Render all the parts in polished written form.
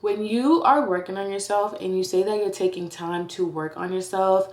When you are working on yourself and you say that you're taking time to work on yourself,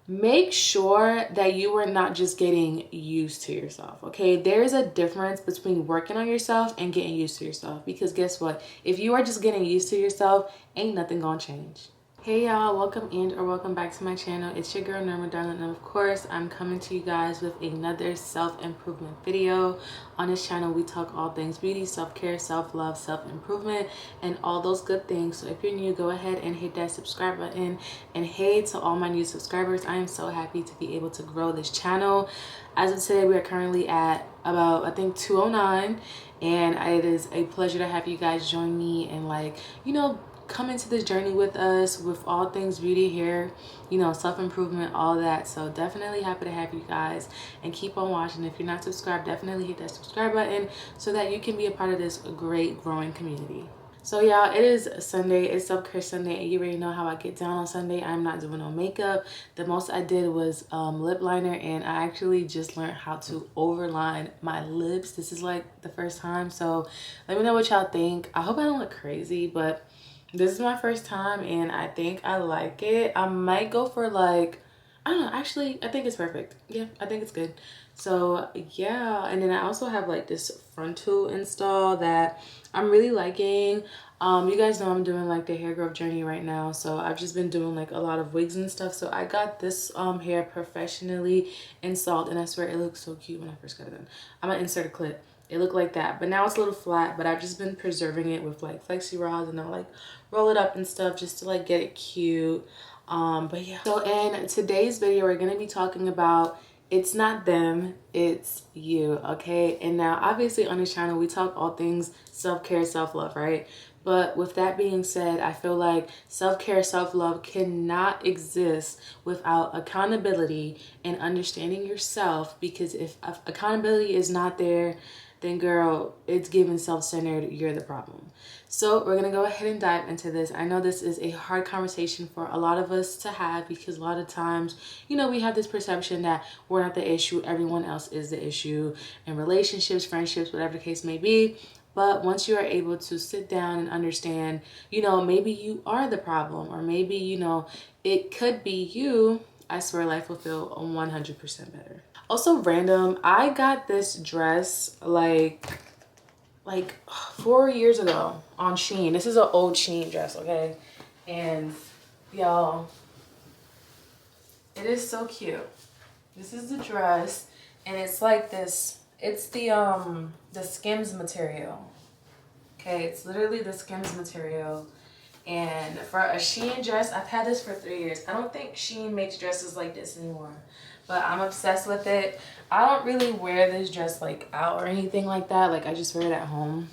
make sure that you are not just getting used to yourself, okay? There is a difference between working on yourself and getting used to yourself, because guess what? If you are just getting used to yourself, ain't nothing gonna change. Hey y'all, welcome in or welcome back to my channel. It's your girl Norma Darling, and of course I'm coming to you guys with another self-improvement video. On this channel we talk all things beauty, self-care, self-love, self-improvement, and all those good things. So if you're new, go ahead and hit that subscribe button. And hey to all my new subscribers, I am so happy to be able to grow this channel. As of today, we are currently at about, I think, 209, and it is a pleasure to have you guys join me and, like, you know, come into this journey with us with all things beauty, hair, you know, self-improvement, all that. So definitely happy to have you guys, and keep on watching. If you're not subscribed, definitely hit that subscribe button so that you can be a part of this great growing community. So y'all, it is Sunday, it's self-care Sunday, and you already know how I get down on Sunday. I'm not doing no makeup. The most I did was lip liner, and I actually just learned how to overline my lips. This is like the first time, so let me know what y'all think. I hope I don't look crazy, but this is my first time and I think I like it. I might go for, like, I don't know, actually I think it's perfect. Yeah, I think it's good. So yeah, and then I also have like this frontal install that I'm really liking. You guys know I'm doing like the hair growth journey right now, so I've just been doing like a lot of wigs and stuff. So I got this hair professionally installed, and I swear it looks so cute when I first got it done. I'm gonna insert a clip. It looked like that, but now it's a little flat, but I've just been preserving it with like flexi rods, and I'll like roll it up and stuff just to like get it cute. But yeah, so in today's video we're gonna be talking about it's not them, it's you, okay? And now obviously on this channel we talk all things self-care, self-love, right? But with that being said, I feel like self-care, self-love cannot exist without accountability and understanding yourself, because if accountability is not there, then girl, it's given self-centered, you're the problem. So we're gonna go ahead and dive into this. I know this is a hard conversation for a lot of us to have, because a lot of times, you know, we have this perception that we're not the issue, everyone else is the issue in relationships, friendships, whatever the case may be. But once you are able to sit down and understand, you know, maybe you are the problem, or maybe, you know, it could be you, I swear life will feel 100% better. Also random, I got this dress like 4 years ago on Shein. This is an old Shein dress, okay? And y'all, it is so cute. This is the dress, and it's like this, it's the Skims material. Okay, it's literally the Skims material. And for a Shein dress, I've had this for 3 years. I don't think Shein makes dresses like this anymore, but I'm obsessed with it. I don't really wear this dress like out or anything like that. Like, I just wear it at home,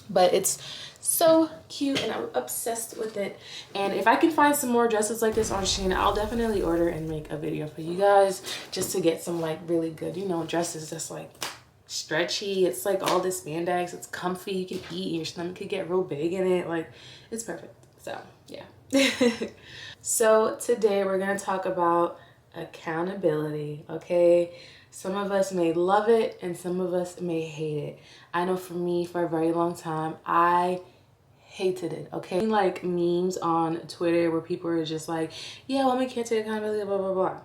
but it's so cute and I'm obsessed with it. And if I can find some more dresses like this on Shein, I'll definitely order and make a video for you guys, just to get some like really good, you know, dresses that's like stretchy. It's like all this spandex, it's comfy, you can eat, your stomach could get real big in it. Like, it's perfect. So yeah. So today we're gonna talk about accountability, okay? Some of us may love it and some of us may hate it. I know for me, for a very long time, I hated it, okay? Like memes on Twitter where people are just like, yeah, women can't take accountability, blah, blah, blah.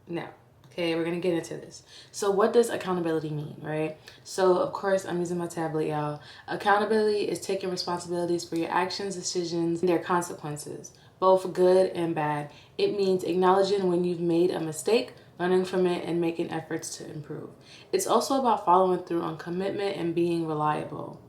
No. Okay, we're gonna get into this. So what does accountability mean, right? So of course I'm using my tablet, y'all. Accountability is taking responsibilities for your actions, decisions, and their consequences, both good and bad. It means acknowledging when you've made a mistake, learning from it, and making efforts to improve. It's also about following through on commitment and being reliable.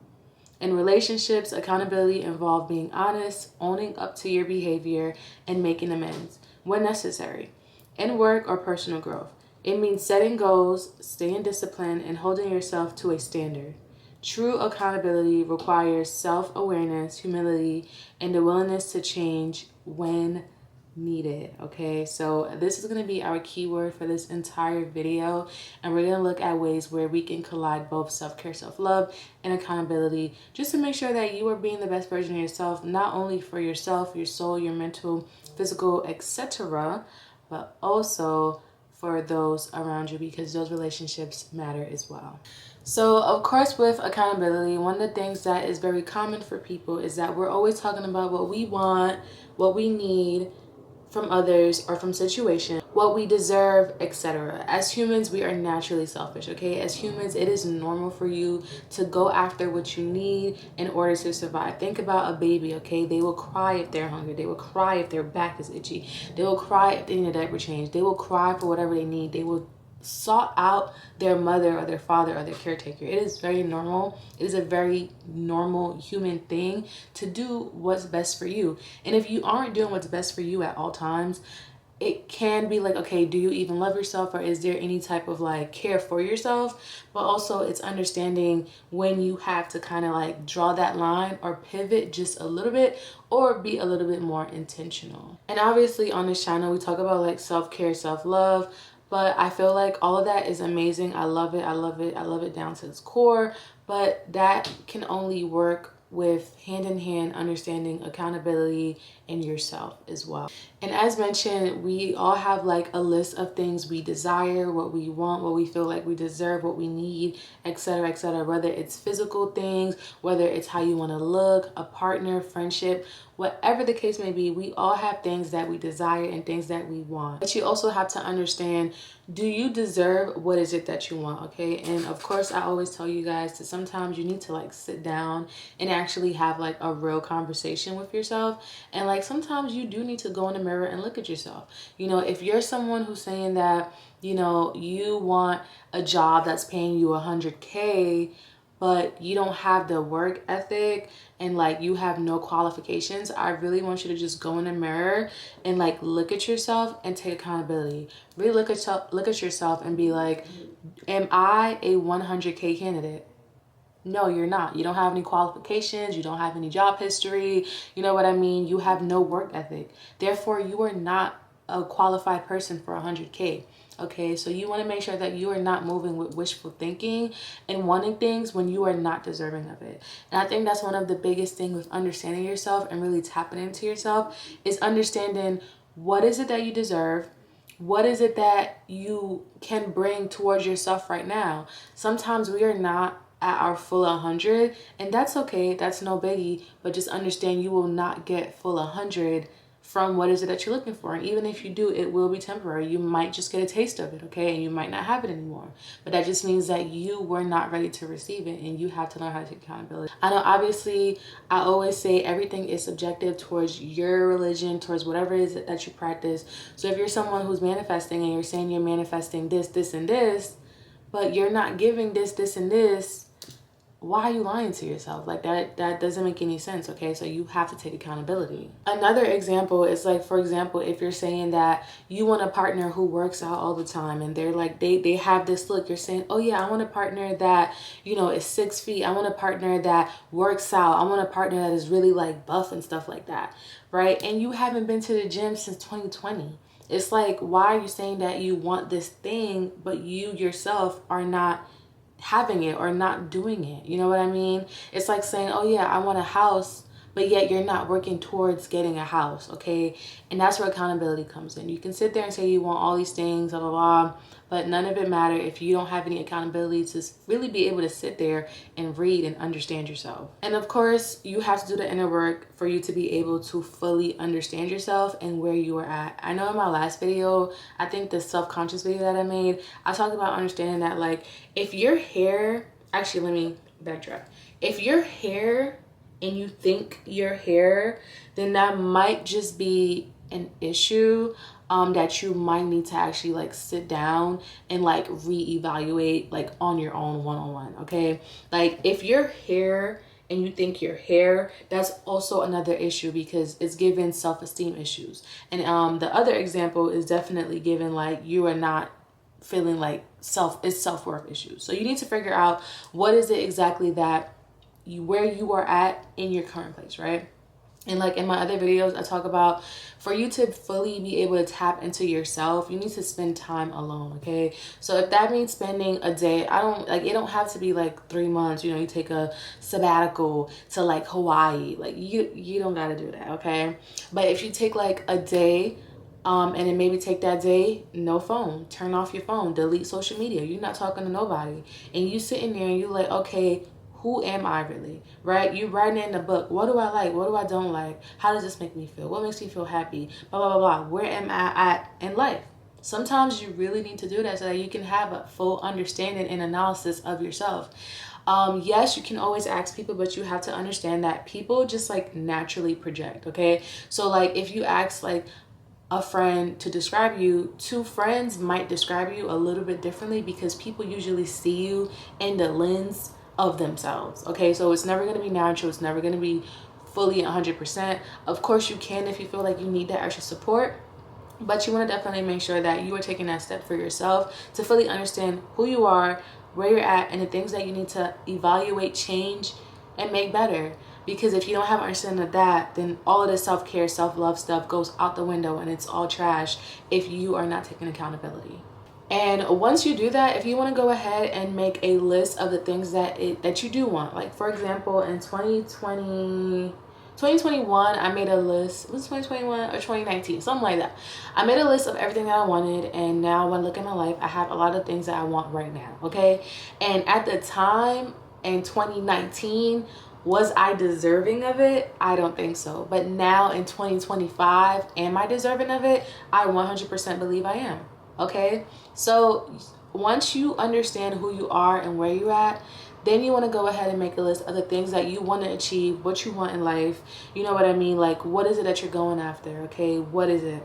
In relationships, accountability involves being honest, owning up to your behavior, and making amends when necessary. In work or personal growth, it means setting goals, staying disciplined, and holding yourself to a standard. True accountability requires self-awareness, humility, and the willingness to change when needed, okay? So this is going to be our keyword for this entire video, and we're going to look at ways where we can collide both self-care, self-love, and accountability, just to make sure that you are being the best version of yourself, not only for yourself, your soul, your mental, physical, etc., but also for those around you, because those relationships matter as well. So, of course, with accountability, one of the things that is very common for people is that we're always talking about what we want, what we need from others or from situations, what we deserve, etc. As humans, we are naturally selfish, okay? As humans, it is normal for you to go after what you need in order to survive. Think about a baby, okay? They will cry if they're hungry. They will cry if their back is itchy. They will cry if they need a diaper change. They will cry for whatever they need. They will sought out their mother or their father or their caretaker. It is very normal. It is a very normal human thing to do what's best for you. And if you aren't doing what's best for you at all times, it can be like, okay, do you even love yourself, or is there any type of like care for yourself? But also it's understanding when you have to kind of like draw that line or pivot just a little bit, or be a little bit more intentional. And obviously on this channel we talk about like self-care, self-love, but I feel like all of that is amazing. I love it. I love it. I love it down to its core. But that can only work with hand in hand understanding accountability in yourself as well. And as mentioned, we all have like a list of things we desire, what we want, what we feel like we deserve, what we need, etc., etc. Whether it's physical things, whether it's how you want to look, a partner, friendship, whatever the case may be, we all have things that we desire and things that we want. But you also have to understand, do you deserve what is it that you want, okay? And of course, I always tell you guys that sometimes you need to like sit down and actually have like a real conversation with yourself. And like sometimes you do need to go in the mirror and look at yourself. You know, if you're someone who's saying that, you know, you want a job that's paying you 100K, but you don't have the work ethic and like you have no qualifications, I really want you to just go in the mirror and like look at yourself and take accountability. Really look at yourself and be like, am I a 100K candidate? No, you're not. You don't have any qualifications. You don't have any job history. You know what I mean? You have no work ethic. Therefore, you are not a qualified person for 100K. Okay, so you want to make sure that you are not moving with wishful thinking and wanting things when you are not deserving of it. And I think that's one of the biggest things with understanding yourself and really tapping into yourself is understanding what is it that you deserve. What is it that you can bring towards yourself right now? Sometimes we are not at our full 100, and that's okay. That's no biggie, but just understand you will not get full 100 from what is it that you're looking for. And even if you do, it will be temporary. You might just get a taste of it, okay? And you might not have it anymore. But that just means that you were not ready to receive it, and you have to learn how to take accountability. I know obviously I always say everything is subjective towards your religion, towards whatever it is that you practice. So if you're someone who's manifesting and you're saying you're manifesting this, this, and this, but you're not giving this, this, and this, why are you lying to yourself? Like that doesn't make any sense, okay? So you have to take accountability. Another example is like, for example, if you're saying that you want a partner who works out all the time and they're like, they have this look, you're saying, oh yeah, I want a partner that, you know, is 6 feet. I want a partner that works out. I want a partner that is really like buff and stuff like that, right? And you haven't been to the gym since 2020. It's like, why are you saying that you want this thing, but you yourself are not having it or not doing it? You know what I mean? It's like saying, oh yeah, I want a house, but yet you're not working towards getting a house, okay? And that's where accountability comes in. You can sit there and say you want all these things, blah, blah, blah, but none of it matter if you don't have any accountability to really be able to sit there and read and understand yourself. And of course, you have to do the inner work for you to be able to fully understand yourself and where you are at. I know in my last video, I think the self-conscious video that I made, I talked about understanding that like if your hair, actually let me backtrack. If your hair and you think your hair, then that might just be an issue that you might need to actually like sit down and like reevaluate like on your own one-on-one, okay? Like if your hair and you think your hair, that's also another issue because it's given self-esteem issues. And the other example is definitely given like you are not feeling like self-worth issues. So you need to figure out what is it exactly that where you are at in your current place, right? And like in my other videos, I talk about for you to fully be able to tap into yourself, you need to spend time alone, okay? So if that means spending a day, it don't have to be like 3 months, you know, you take a sabbatical to like Hawaii, like you don't gotta do that, okay? But if you take like a day And then maybe take that day, no phone, turn off your phone, delete social media. You're not talking to nobody. And you sitting there and you like, okay, who am I really, right? You writing in the book, what do I like? What do I don't like? How does this make me feel? What makes me feel happy? Blah, blah, blah, blah. Where am I at in life? Sometimes you really need to do that so that you can have a full understanding and analysis of yourself. Yes, you can always ask people, but you have to understand that people just like naturally project, okay? So like if you ask like a friend to describe you, two friends might describe you a little bit differently because people usually see you in the lens of themselves, okay? So it's never going to be natural. It's never going to be fully 100%. Of course you can if you feel like you need that extra support, but you want to definitely make sure that you are taking that step for yourself to fully understand who you are, where you're at, and the things that you need to evaluate, change, and make better. Because if you don't have understanding of that, then all of the self-care, self-love stuff goes out the window and it's all trash if you are not taking accountability. And once you do that, if you want to go ahead and make a list of the things that you do want, like for example, in 2021, I made a list. Was it 2021 or 2019? Something like that. I made a list of everything that I wanted, and now when I look at my life, I have a lot of things that I want right now, okay? And at the time in 2019, was I deserving of it? I don't think so. But now in 2025, am I deserving of it? I 100% believe I am, okay? So once you understand who you are and where you're at, then you want to go ahead and make a list of the things that you want to achieve, what you want in life. You know what I mean? Like, what is it that you're going after? Okay, what is it?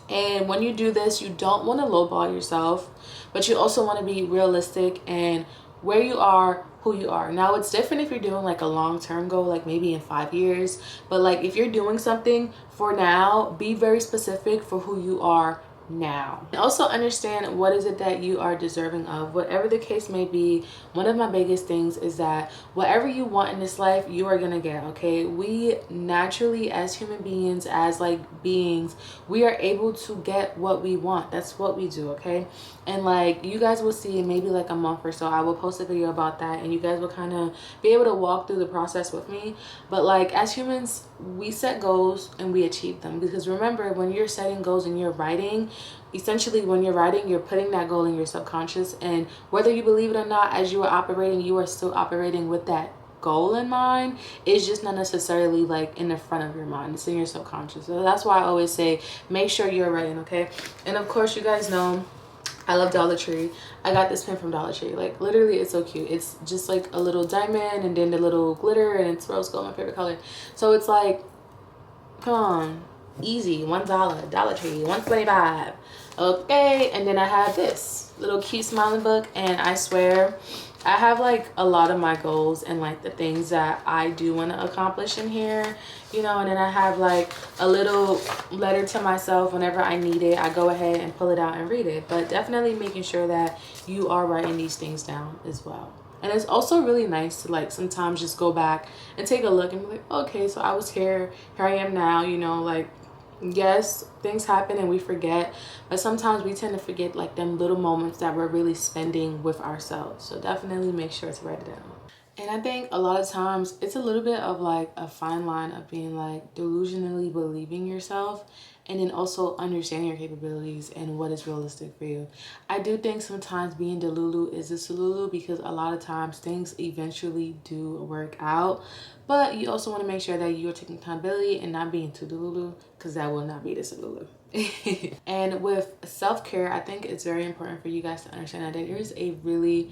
And when you do this, you don't want to lowball yourself, but you also want to be realistic and where you are, who you are. Now, it's different if you're doing like a long-term goal, like maybe in 5 years, but like if you're doing something for now, be very specific for who you are now. And also understand what is it that you are deserving of. Whatever the case may be, one of my biggest things is that whatever you want in this life, you are gonna get, okay? We naturally, as human beings, as like beings, we are able to get what we want. That's what we do, okay? And like you guys will see in maybe like a month or so, I will post a video about that and you guys will kind of be able to walk through the process with me. But like as humans, we set goals and we achieve them, because remember, when you're setting goals and you're writing, essentially when you're writing, you're putting that goal in your subconscious, and whether you believe it or not, as you are operating, you are still operating with that goal in mind. It's just not necessarily like in the front of your mind, it's in your subconscious. So that's why I always say make sure you're writing, okay? And of course, you guys know I love Dollar Tree. I got this pen from Dollar Tree. Like literally, it's so cute. It's just like a little diamond and then the little glitter, and it's rose gold, my favorite color. So it's like, come on, easy. $1, Dollar Tree, 125. Okay, and then I have this little cute smiling book, and I swear I have like a lot of my goals and like the things that I do want to accomplish in here, you know. And then I have like a little letter to myself whenever I need it. I go ahead and pull it out and read it. But definitely making sure that you are writing these things down as well. And it's also really nice to like sometimes just go back and take a look and be like, okay, so I was here I am now, you know. Like, yes, things happen and we forget, but sometimes we tend to forget like them little moments that we're really spending with ourselves. So definitely make sure to write it down. And I think a lot of times it's a little bit of like a fine line of being like delusionally believing yourself and then also understanding your capabilities and what is realistic for you. I do think sometimes being delulu is a delulu, because a lot of times things eventually do work out, but you also want to make sure that you're taking accountability and not being too delulu, because that will not be the delulu. And with self-care, I think it's very important for you guys to understand that there is a really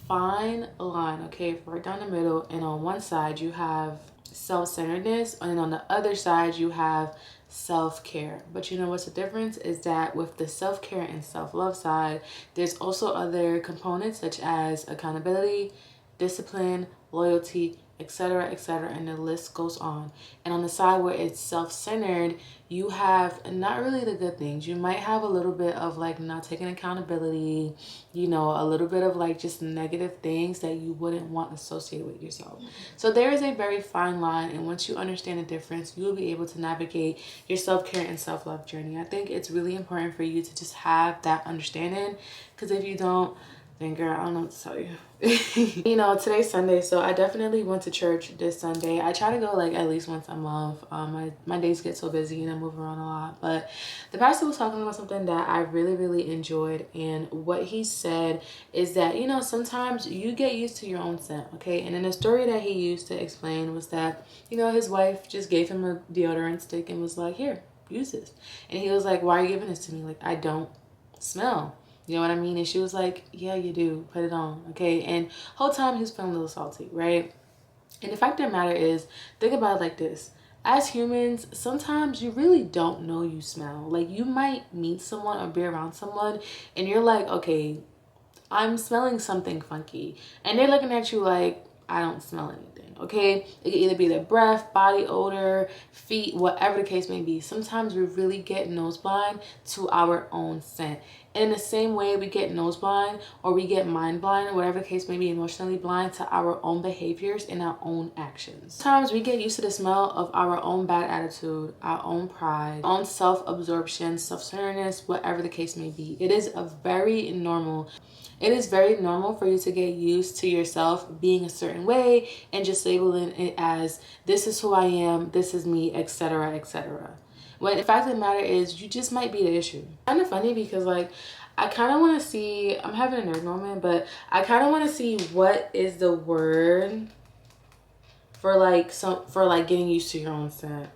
fine line, okay, right down the middle. And on one side you have self-centeredness, and on the other side you have self-care. But you know what's the difference is that with the self-care and self-love side, there's also other components such as accountability, discipline, loyalty, etc., etc., and the list goes on. And on the side where it's self-centered, you have not really the good things. You might have a little bit of like not taking accountability, you know, a little bit of like just negative things that you wouldn't want associated with yourself. So there is a very fine line, and once you understand the difference, you will be able to navigate your self-care and self-love journey. I think it's really important for you to just have that understanding, because if you don't, Then girl, I don't know what to tell you. You know, today's Sunday, so I definitely went to church this Sunday. I try to go like at least once a month. My days get so busy and I move around a lot, but the pastor was talking about something that I really enjoyed, and what he said is that, you know, sometimes you get used to your own scent, okay? And then the story that he used to explain was that, you know, his wife just gave him a deodorant stick and was like, here, use this. And he was like, why are you giving this to me? Like, I don't smell. You know what I mean? And she was like, yeah, you do. Put it on, okay? And whole time he was feeling a little salty, right? And the fact of the matter is, think about it like this. As humans, sometimes you really don't know you smell. Like, you might meet someone or be around someone and you're like, okay, I'm smelling something funky. And they're looking at you like, I don't smell anything, okay? It can either be their breath, body odor, feet, whatever the case may be. Sometimes we really get nose blind to our own scent. And in the same way we get nose blind or we get mind blind, whatever the case may be, emotionally blind to our own behaviors and our own actions. Sometimes we get used to the smell of our own bad attitude, our own pride, our own self-absorption, self-centeredness, whatever the case may be. It is very normal for you to get used to yourself being a certain way and just labeling it as, this is who I am, this is me, etc., etc. When the fact of the matter is, you just might be the issue. Kind of funny because, like, I kind of want to see, I'm having a nerd moment, but I kind of want to see what is the word for like getting used to your own scent.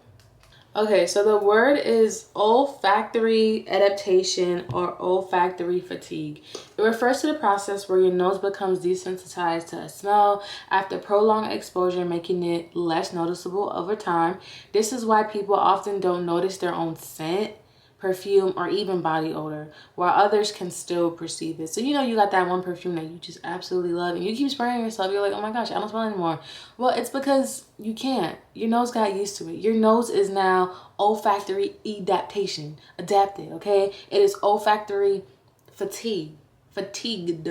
Okay, so the word is olfactory adaptation or olfactory fatigue. It refers to the process where your nose becomes desensitized to a smell after prolonged exposure, making it less noticeable over time. This is why people often don't notice their own scent, perfume, or even body odor, while others can still perceive it. So, you know, you got that one perfume that you just absolutely love and you keep spraying yourself. You're like, oh my gosh, I don't smell anymore. Well, it's because you can't. Your nose got used to it. Your nose is now olfactory adapted, okay? It is olfactory fatigued,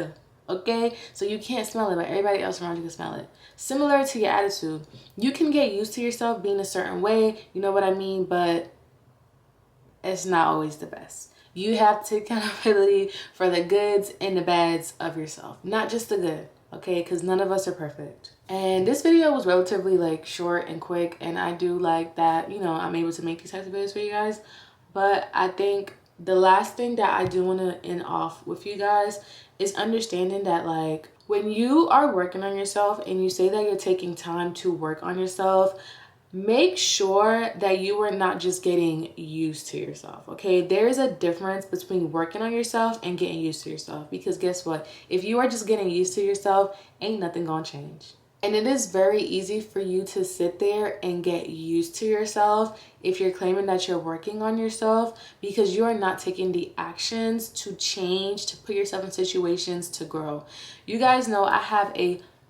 okay? So you can't smell it, but everybody else around you can smell it. Similar to your attitude, you can get used to yourself being a certain way, you know what I mean, but it's not always the best. You have to take accountability for the goods and the bads of yourself, not just the good, okay? Because none of us are perfect. And this video was relatively like short and quick, and I do like that, you know, I'm able to make these types of videos for you guys. But I think the last thing that I do want to end off with you guys is understanding that, like, when you are working on yourself and you say that you're taking time to work on yourself, make sure that you are not just getting used to yourself, okay? There is a difference between working on yourself and getting used to yourself, because guess what? If you are just getting used to yourself, ain't nothing gonna change. And it is very easy for you to sit there and get used to yourself if you're claiming that you're working on yourself, because you are not taking the actions to change, to put yourself in situations to grow. You guys know I have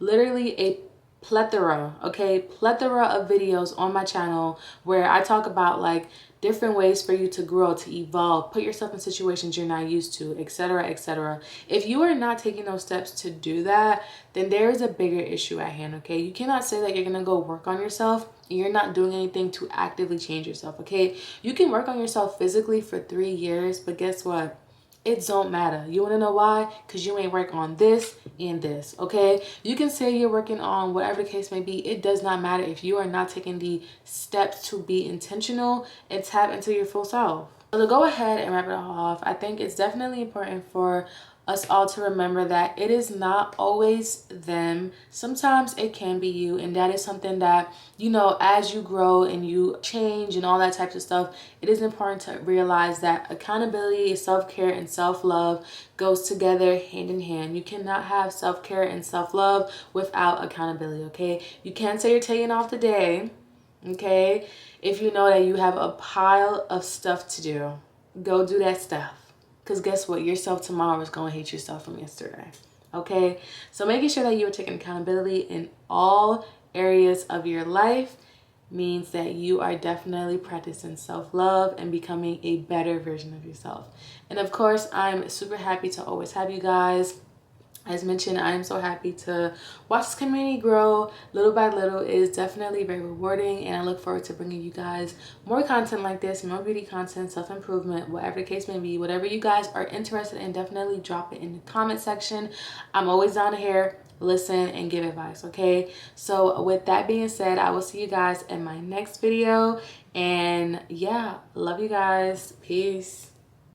literally a plethora of videos on my channel where I talk about like different ways for you to grow, to evolve, put yourself in situations you're not used to, etc., etc. If you are not taking those steps to do that, then there is a bigger issue at hand, okay? You cannot say that you're gonna go work on yourself and you're not doing anything to actively change yourself, okay? You can work on yourself physically for 3 years, but guess what? It don't matter. You want to know why? Because you ain't work on this and this, okay? You can say you're working on whatever the case may be. It does not matter if you are not taking the steps to be intentional and tap into your full self. So to go ahead and wrap it all off, I think it's definitely important for us all to remember that it is not always them. Sometimes it can be you, and that is something that, you know, as you grow and you change and all that types of stuff, it is important to realize that accountability, self-care, and self-love goes together hand in hand. You cannot have self-care and self-love without accountability, okay? You can't say you're taking off today, okay, if you know that you have a pile of stuff to do. Go do that stuff. Because guess what? Yourself tomorrow is going to hate yourself from yesterday. Okay? So making sure that you are taking accountability in all areas of your life means that you are definitely practicing self-love and becoming a better version of yourself. And of course, I'm super happy to always have you guys. As mentioned, I am so happy to watch this community grow little by little. It is definitely very rewarding, and I look forward to bringing you guys more content like this, more beauty content, self-improvement, whatever the case may be. Whatever you guys are interested in, definitely drop it in the comment section. I'm always down to hear, listen, and give advice, okay? So with that being said, I will see you guys in my next video, and yeah, love you guys. Peace.